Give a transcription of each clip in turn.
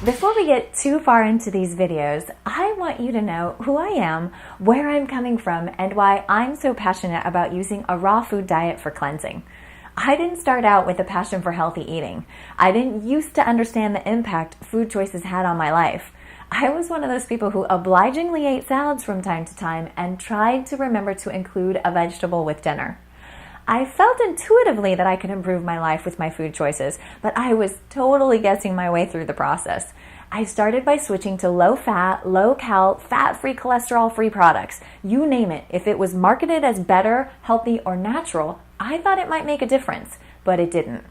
Before we get too far into these videos, I want you to know who I am, where I'm coming from, and why I'm so passionate about using a raw food diet for cleansing. I didn't start out with a passion for healthy eating. I didn't used to understand the impact food choices had on my life. I was one of those people who obligingly ate salads from time to time and tried to remember to include a vegetable with dinner. I felt intuitively that I could improve my life with my food choices, but I was totally guessing my way through the process. I started by switching to low-fat, low-cal, fat-free, cholesterol-free products. You name it. If it was marketed as better, healthy, or natural, I thought it might make a difference, but it didn't.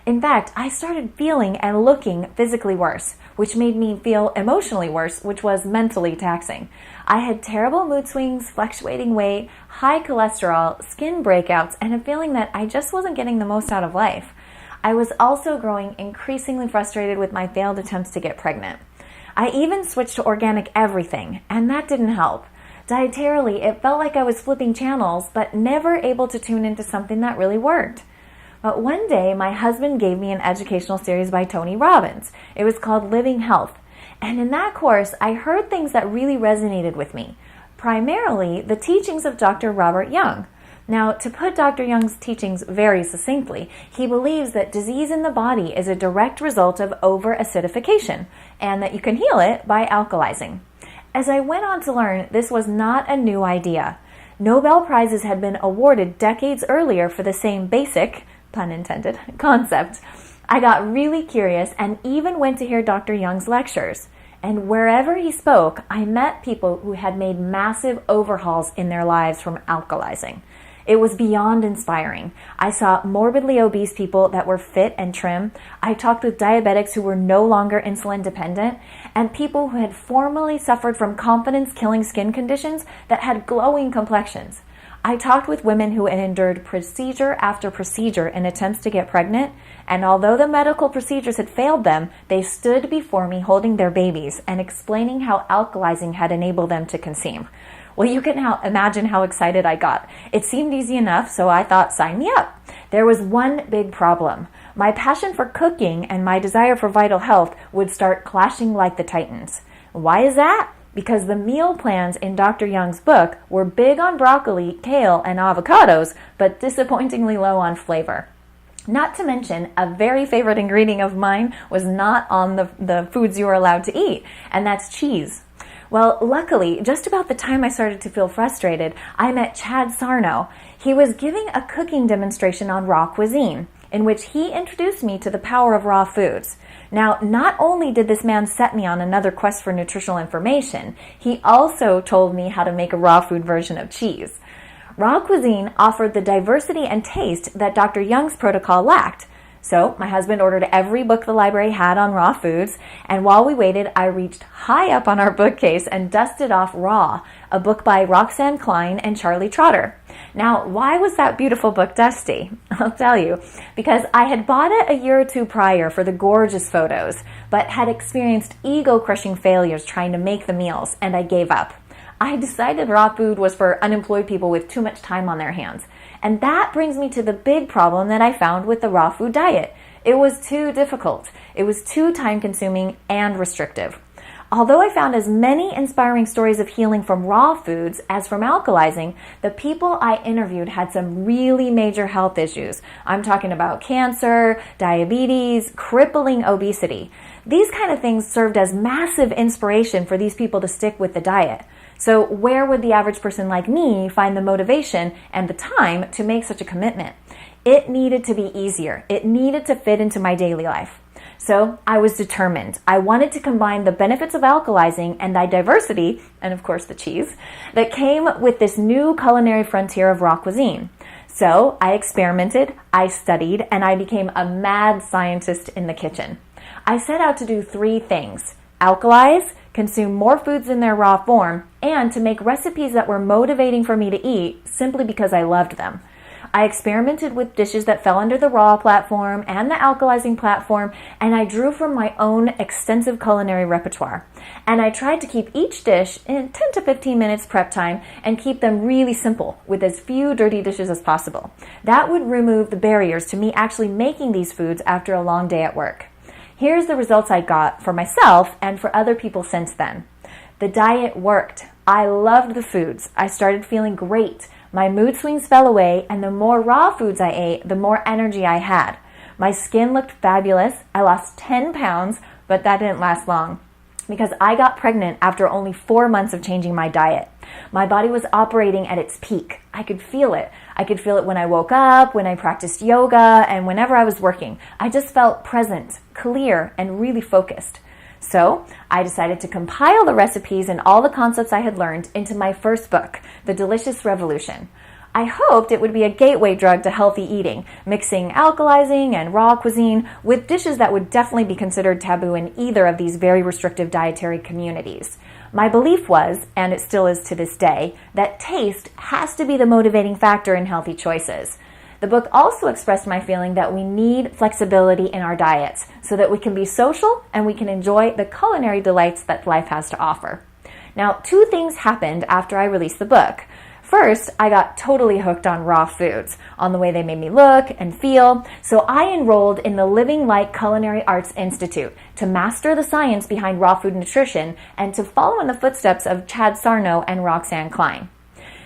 In fact, I started feeling and looking physically worse, which made me feel emotionally worse, which was mentally taxing. I had terrible mood swings, fluctuating weight, high cholesterol, skin breakouts, and a feeling that I just wasn't getting the most out of life. I was also growing increasingly frustrated with my failed attempts to get pregnant. I even switched to organic everything, and that didn't help. Dietarily, it felt like I was flipping channels, but never able to tune into something that really worked. But one day, my husband gave me an educational series by Tony Robbins. It was called Living Health. And in that course, I heard things that really resonated with me. Primarily, the teachings of Dr. Robert Young. Now, to put Dr. Young's teachings very succinctly, he believes that disease in the body is a direct result of over-acidification, and that you can heal it by alkalizing. As I went on to learn, this was not a new idea. Nobel Prizes had been awarded decades earlier for the same basic, pun intended, concept. I got really curious and even went to hear Dr. Young's lectures. And wherever he spoke, I met people who had made massive overhauls in their lives from alkalizing. It was beyond inspiring. I saw morbidly obese people that were fit and trim. I talked with diabetics who were no longer insulin dependent, and people who had formerly suffered from confidence-killing skin conditions that had glowing complexions. I talked with women who had endured procedure after procedure in attempts to get pregnant, and although the medical procedures had failed them, they stood before me holding their babies and explaining how alkalizing had enabled them to conceive. Well, you can imagine how excited I got. It seemed easy enough, so I thought, sign me up. There was one big problem. My passion for cooking and my desire for vital health would start clashing like the Titans. Why is that? Because the meal plans in Dr. Young's book were big on broccoli, kale, and avocados, but disappointingly low on flavor. Not to mention, a very favorite ingredient of mine was not on the foods you were allowed to eat, and that's cheese. Well, luckily, just about the time I started to feel frustrated, I met Chad Sarno. He was giving a cooking demonstration on raw cuisine, in which he introduced me to the power of raw foods. Now, not only did this man set me on another quest for nutritional information, he also told me how to make a raw food version of cheese. Raw cuisine offered the diversity and taste that Dr. Young's protocol lacked. So my husband ordered every book the library had on raw foods, and while we waited, I reached high up on our bookcase and dusted off Raw, a book by Roxanne Klein and Charlie Trotter. Now, why was that beautiful book dusty? I'll tell you, because I had bought it a year or two prior for the gorgeous photos, but had experienced ego-crushing failures trying to make the meals, and I gave up. I decided raw food was for unemployed people with too much time on their hands. And that brings me to the big problem that I found with the raw food diet. It was too difficult. It was too time-consuming and restrictive. Although I found as many inspiring stories of healing from raw foods as from alkalizing, the people I interviewed had some really major health issues. I'm talking about cancer, diabetes, crippling obesity. These kind of things served as massive inspiration for these people to stick with the diet. So where would the average person like me find the motivation and the time to make such a commitment? It needed to be easier. It needed to fit into my daily life. So I was determined. I wanted to combine the benefits of alkalizing and the diversity, and of course the cheese, that came with this new culinary frontier of raw cuisine. So I experimented, I studied, and I became a mad scientist in the kitchen. I set out to do 3 things: alkalize, consume more foods in their raw form, and to make recipes that were motivating for me to eat simply because I loved them. I experimented with dishes that fell under the raw platform and the alkalizing platform, and I drew from my own extensive culinary repertoire. And I tried to keep each dish in 10 to 15 minutes prep time and keep them really simple with as few dirty dishes as possible. That would remove the barriers to me actually making these foods after a long day at work. Here's the results I got for myself and for other people since then. The diet worked. I loved the foods. I started feeling great. My mood swings fell away, and the more raw foods I ate, the more energy I had. My skin looked fabulous. I lost 10 pounds, but that didn't last long because I got pregnant after only 4 months of changing my diet. My body was operating at its peak. I could feel it. I could feel it when I woke up, when I practiced yoga, and whenever I was working. I just felt present, clear, and really focused. So I decided to compile the recipes and all the concepts I had learned into my first book, The Delicious Revolution. I hoped it would be a gateway drug to healthy eating, mixing alkalizing and raw cuisine with dishes that would definitely be considered taboo in either of these very restrictive dietary communities. My belief was, and it still is to this day, that taste has to be the motivating factor in healthy choices. The book also expressed my feeling that we need flexibility in our diets so that we can be social and we can enjoy the culinary delights that life has to offer. Now, 2 things happened after I released the book. First, I got totally hooked on raw foods, on the way they made me look and feel, so I enrolled in the Living Light Culinary Arts Institute to master the science behind raw food nutrition and to follow in the footsteps of Chad Sarno and Roxanne Klein.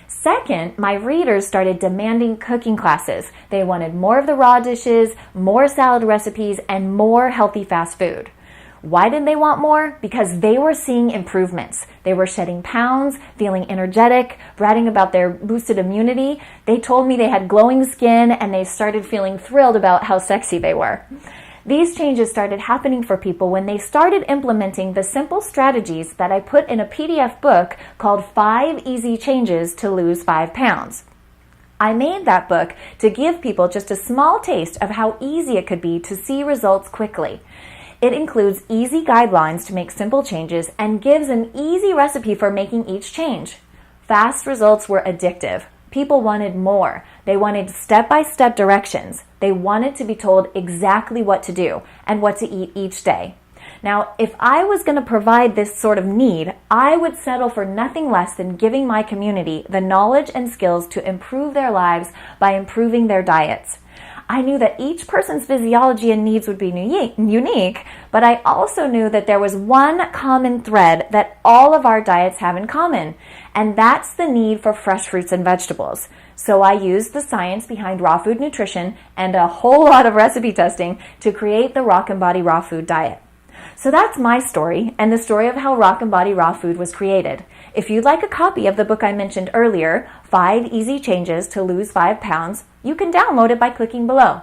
Second, my readers started demanding cooking classes. They wanted more of the raw dishes, more salad recipes, and more healthy fast food. Why did they want more? Because they were seeing improvements. They were shedding pounds, feeling energetic, bragging about their boosted immunity. They told me they had glowing skin, and they started feeling thrilled about how sexy they were. These changes started happening for people when they started implementing the simple strategies that I put in a PDF book called 5 Easy Changes to Lose 5 Pounds. I made that book to give people just a small taste of how easy it could be to see results quickly. It includes easy guidelines to make simple changes and gives an easy recipe for making each change. Fast results were addictive. People wanted more. They wanted step-by-step directions. They wanted to be told exactly what to do and what to eat each day. Now, if I was going to provide this sort of need, I would settle for nothing less than giving my community the knowledge and skills to improve their lives by improving their diets. I knew that each person's physiology and needs would be unique, but I also knew that there was one common thread that all of our diets have in common, and that's the need for fresh fruits and vegetables. So I used the science behind raw food nutrition and a whole lot of recipe testing to create the Rock and Body Raw Food Diet. So that's my story and the story of how Rock and Body Raw Food was created. If you'd like a copy of the book I mentioned earlier, 5 Easy Changes to Lose 5 Pounds, you can download it by clicking below.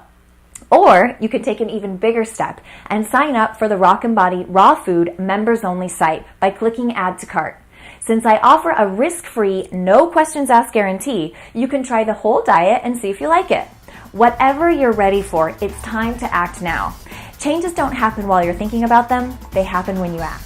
Or you can take an even bigger step and sign up for the Rock and Body Raw Food members only site by clicking Add to Cart. Since I offer a risk-free, no questions asked guarantee, you can try the whole diet and see if you like it. Whatever you're ready for, it's time to act now. Changes don't happen while you're thinking about them, they happen when you act.